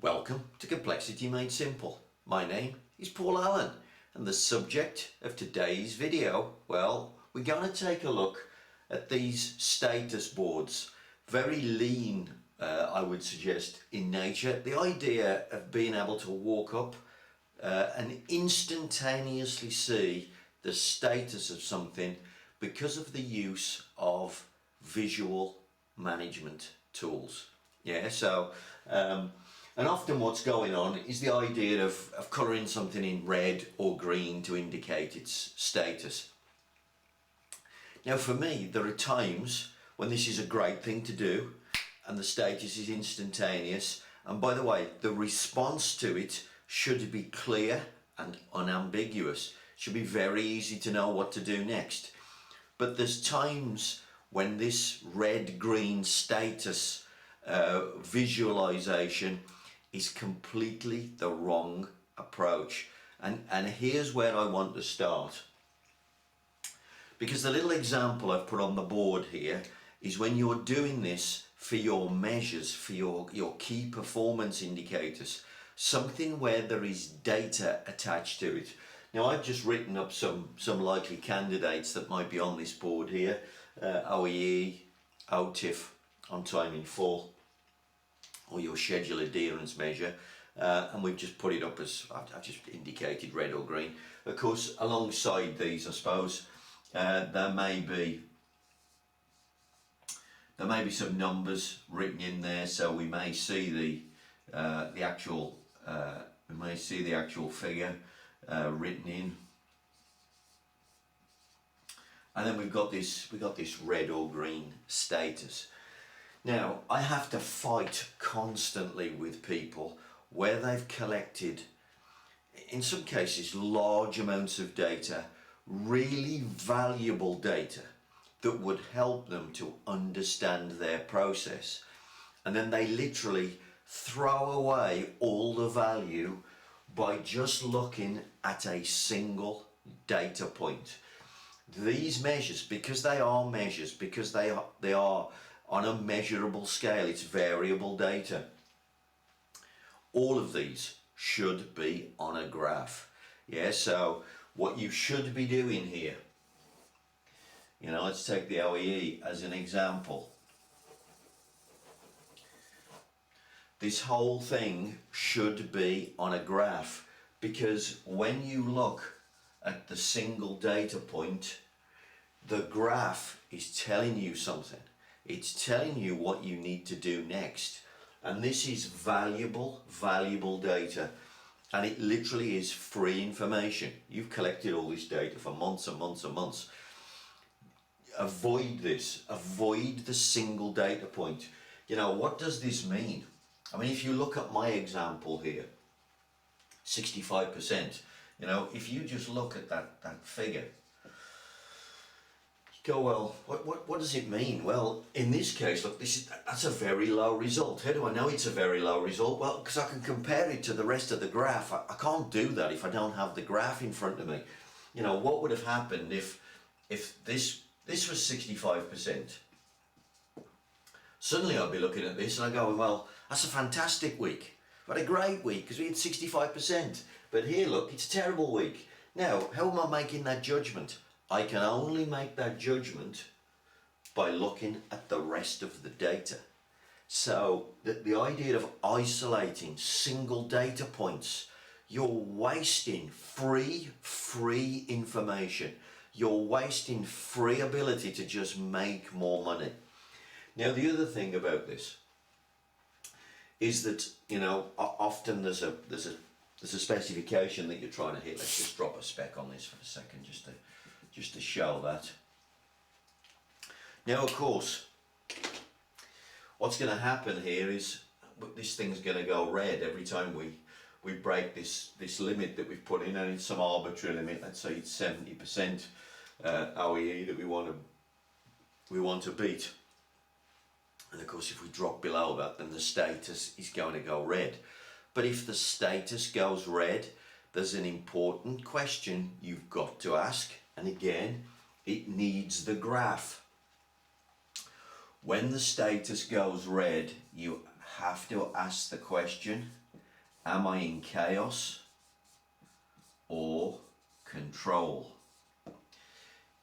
Welcome to Complexity Made Simple. My name is Paul Allen, and the subject of today's video, well, we're going to take a look at these status boards. Very lean, I would suggest, in nature. The idea of being able to walk up and instantaneously see the status of something because of the use of visual management tools. Yeah, so and often what's going on is the idea of colouring something in red or green to indicate its status. Now for me, there are times when this is a great thing to do and the status is instantaneous, and by the way, the response to it should be clear and unambiguous. It should be very easy to know what to do next. But there's times when this red-green status visualization is completely the wrong approach. And here's where I want to start. Because the little example I've put on the board here is when you're doing this for your measures, for your key performance indicators, something where there is data attached to it. Now I've just written up some likely candidates that might be on this board here. OEE, OTIF, on time in full, or your schedule adherence measure, and we've just put it up as I've just indicated, red or green. Of course, alongside these, I suppose there may be some numbers written in there, so we may see the actual figure written in, and then we've got this red or green status. Now, I have to fight constantly with people where they've collected, in some cases, large amounts of data, really valuable data that would help them to understand their process. And then they literally throw away all the value by just looking at a single data point. These measures, because they are measures, because they are on a measurable scale, it's variable data. All of these should be on a graph. Yeah, so what you should be doing here, let's take the OEE as an example. This whole thing should be on a graph, because when you look at the single data point, the graph is telling you something. It's telling you what you need to do next. And this is valuable data. And it literally is free information. You've collected all this data for months and months and months. Avoid this. Avoid the single data point. What does this mean? I mean, if you look at my example here, 65%, if you just look at that figure, go, well, what does it mean? Well, in this case, look, that's a very low result. How do I know it's a very low result? Well, because I can compare it to the rest of the graph. I can't do that if I don't have the graph in front of me. What would have happened if this was 65%? Suddenly I'd be looking at this and I go, well, that's a fantastic week. What a great week, because we had 65%. But here, look, it's a terrible week. Now, how am I making that judgment? I can only make that judgment by looking at the rest of the data. So the idea of isolating single data points, you're wasting free information. You're wasting free ability to just make more money. Now the other thing about this is that often there's a specification that you're trying to hit. Let's just drop a spec on this for a second, just to show that. Now, of course, what's going to happen here is this thing's going to go red every time we break this limit that we've put in, and it's some arbitrary limit. Let's say it's 70% OEE that we want to beat. And of course, if we drop below that, then the status is going to go red. But if the status goes red, there's an important question you've got to ask. And again, it needs the graph. When the status goes red, you have to ask the question, Am I in chaos or control?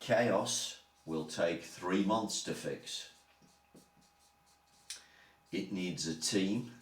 Chaos will take 3 months to fix. It needs a team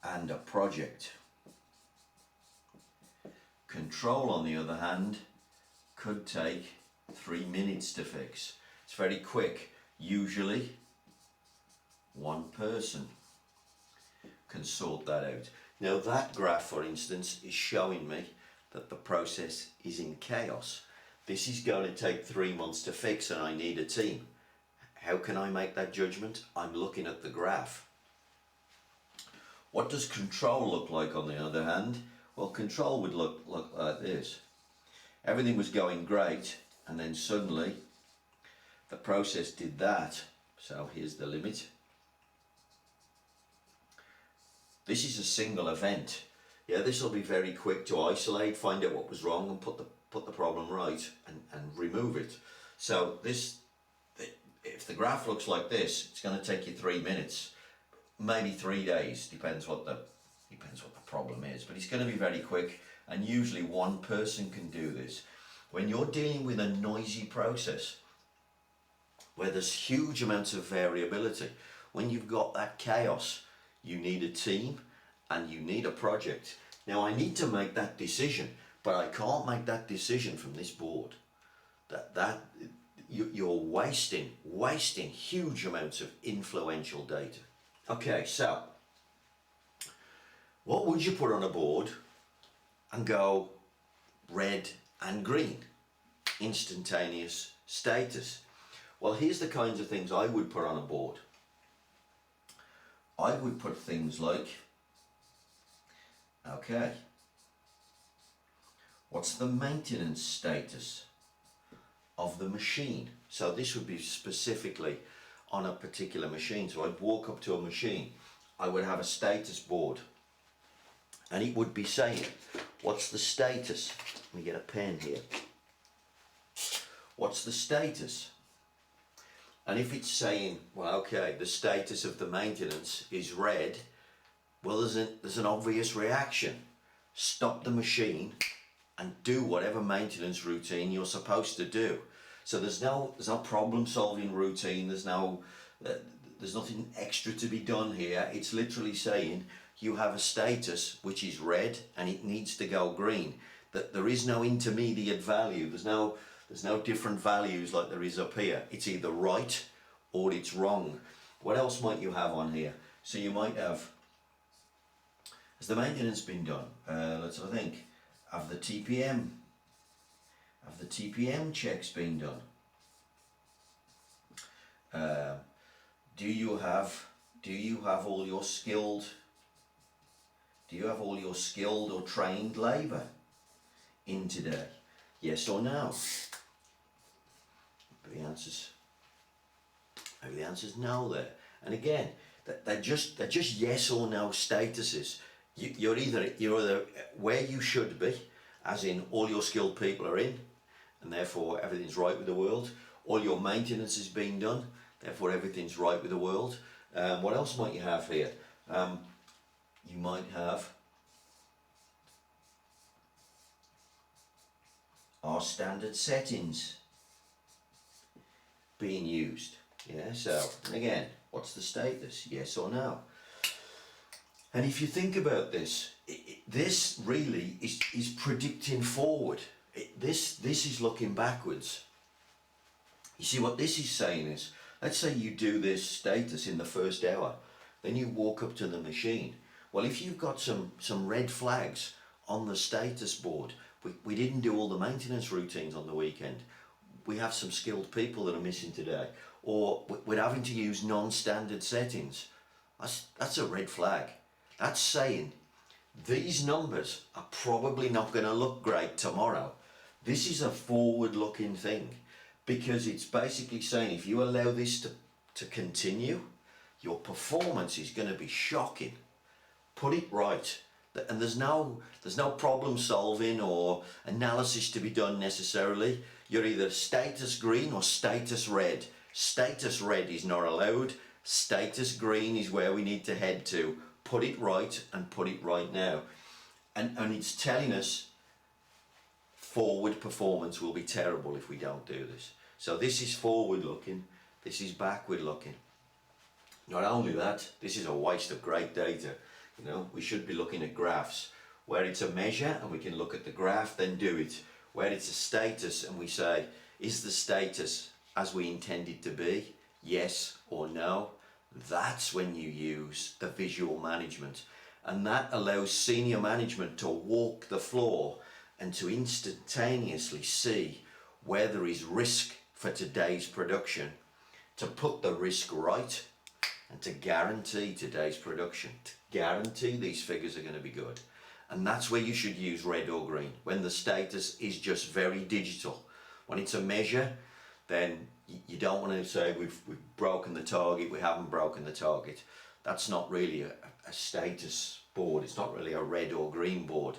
and a project. Control, on the other hand, could take 3 minutes to fix. It's very quick. Usually, one person can sort that out. Now that graph, for instance, is showing me that the process is in chaos. This is going to take 3 months to fix and I need a team. How can I make that judgment? I'm looking at the graph. What does control look like, on the other hand? Well, control would look like this. Everything was going great, and then suddenly the process did that. So here's the limit. This is a single event. Yeah, this will be very quick to isolate, find out what was wrong, and put the problem right and remove it. So this, if the graph looks like this, it's going to take you 3 minutes, maybe 3 days, depends what the problem is. But it's going to be very quick, and usually one person can do this. When you're dealing with a noisy process where there's huge amounts of variability, when you've got that chaos, you need a team and you need a project. Now I need to make that decision, but I can't make that decision from this board. You're wasting huge amounts of influential data. Okay, so what would you put on a board and go red and green? Instantaneous status. Well, here's the kinds of things I would put on a board. I would put things like, okay, what's the maintenance status of the machine? So this would be specifically on a particular machine. So I'd walk up to a machine, I would have a status board, and it would be saying, what's the status? Let me get a pen here. What's the status? And if it's saying, well, okay, the status of the maintenance is red, well, there's an obvious reaction. Stop the machine and do whatever maintenance routine you're supposed to do. So there's no problem-solving routine. There's nothing extra to be done here. It's literally saying you have a status which is red and it needs to go green. That there is no intermediate value. There's no different values like there is up here. It's either right or it's wrong. What else might you have on here? So you might have, has the maintenance been done? Let's have a think. Have the TPM checks been done? Do you have all your skilled or trained labour in today? Yes or no? Maybe the answer's no there. And again, they're just yes or no statuses. You're either where you should be, as in all your skilled people are in, and therefore everything's right with the world. All your maintenance is being done, therefore everything's right with the world. What else might you have here? You might have our standard settings being used. Yeah, so again, what's the status? Yes or no? And if you think about this, this really is predicting forward. This is looking backwards. You see what this is saying is, let's say you do this status in the first hour, then you walk up to the machine. Well, if you've got some red flags on the status board, we didn't do all the maintenance routines on the weekend, we have some skilled people that are missing today, or we're having to use non-standard settings, that's a red flag. That's saying these numbers are probably not going to look great tomorrow. This is a forward-looking thing, because it's basically saying if you allow this to continue, your performance is going to be shocking. Put it right. And there's no problem solving or analysis to be done necessarily. You're either status green or status red. Status red is not allowed. Status green is where we need to head to. put it right and put it right now. And it's telling us forward performance will be terrible if we don't do this. So this is forward looking, this is backward looking. Not only that, this is a waste of great data. You know, we should be looking at graphs. Where it's a measure and we can look at the graph, then do it. Where it's a status and we say, is the status as we intend it to be? Yes or no? That's when you use the visual management. And that allows senior management to walk the floor and to instantaneously see where there is risk for today's production, to put the risk right and to guarantee today's production, to guarantee these figures are going to be good. And that's where you should use red or green, when the status is just very digital. When it's a measure, then you don't want to say we've broken the target, we haven't broken the target. That's not really a status board, it's not really a red or green board.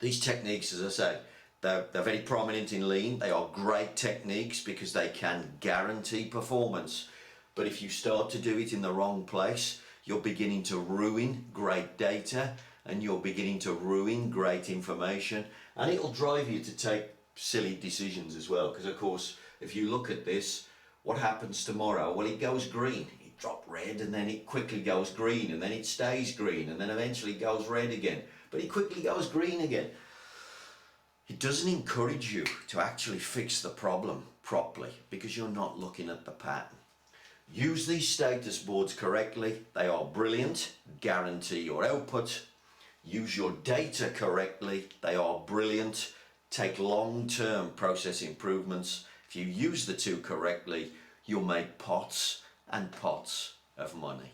These techniques, as I say, they're very prominent in lean. They are great techniques because they can guarantee performance. But if you start to do it in the wrong place, you're beginning to ruin great data and you're beginning to ruin great information, and it'll drive you to take silly decisions as well. Because of course, if you look at this, what happens tomorrow? Well, it goes green. It dropped red and then it quickly goes green and then it stays green and then eventually goes red again. But it quickly goes green again. It doesn't encourage you to actually fix the problem properly because you're not looking at the pattern. Use these status boards correctly. They are brilliant. Guarantee your output. Use your data correctly. They are brilliant. Take long-term process improvements. If you use the two correctly, you'll make pots and pots of money.